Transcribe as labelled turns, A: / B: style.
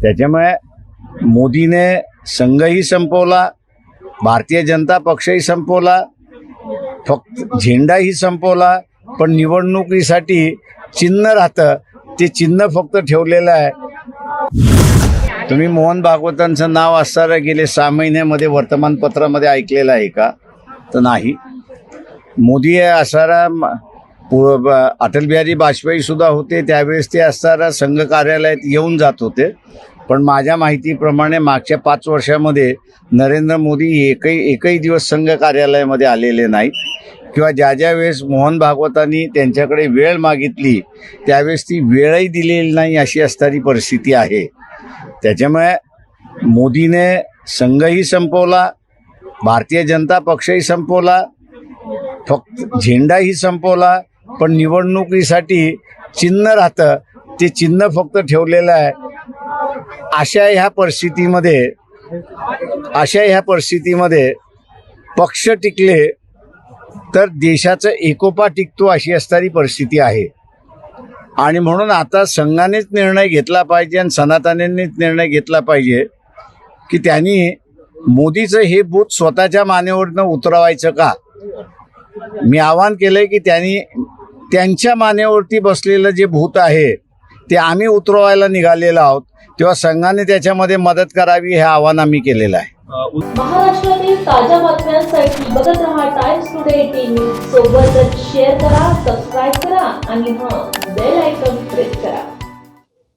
A: त्याच्यामुळे मोदीने संघही संपवला, भारतीय जनता पक्षही संपवला, फक्त झेंडाही संपवला, पण निवडणुकीसाठी चिन्ह राहतं, ते चिन्ह फक्त ठेवलेलं आहे. तुम्ही मोहन भागवतांचं नाव असणारं गेले 6 महिन्यामध्ये वर्तमानपत्रामध्ये ऐकलेलं आहे का? तर नाही. मोदी असणारा अटल बिहारी वाजपेयी सुद्धा होते, त्यावेळेस ते असणारा संघ कार्यालयात येऊन जात होते. पण माझ्या माहितीप्रमाणे मागच्या 5 वर्षामध्ये नरेंद्र मोदी एकही दिवस संघ कार्यालयामध्ये आलेले नाहीत, किंवा ज्या वेळेस मोहन भागवतांनी त्यांच्याकडे वेळ मागितली त्यावेळेस ती वेळही दिलेली नाही, अशी असणारी परिस्थिती आहे. त्याच्यामुळे मोदीने संघही संपवला, भारतीय जनता पक्षही संपवला, फक्त झेंडाही संपवला, पण निवडणुकीसाठी चिन्ह राहतं, ते चिन्ह फक्त ठेवलेलं आहे. अशा ह्या परिस्थितीमध्ये पक्ष टिकले तर देशाचा एकोपा टिकतो, अशी असणारी परिस्थिती आहे. आणि म्हणून आता संघानेच निर्णय घेतला पाहिजे आणि सनातन्यांनीच निर्णय घेतला पाहिजे की त्यांनी मोदीचं हे भूत स्वतःच्या मानेवरनं उतरवायचं का. मी आवाहन केलंय की त्यांनी त्यांच्या मानेवरती बसलेलं जे भूत आहे ते आम्ही उतरवायला निघालेलो आहोत, तेव्हा संघाने त्याच्यामध्ये मदत करावी, हे आवाहन आम्ही केलेलं आहे.
B: महाराष्ट्रातील ताज्या बातम्यांसाठी बघत रहा टाइम्स टुडे 18 न्यूज. सोबतच शेअर करा, सबस्क्राईब करा आणि बेल आयकॉन प्रेस करा.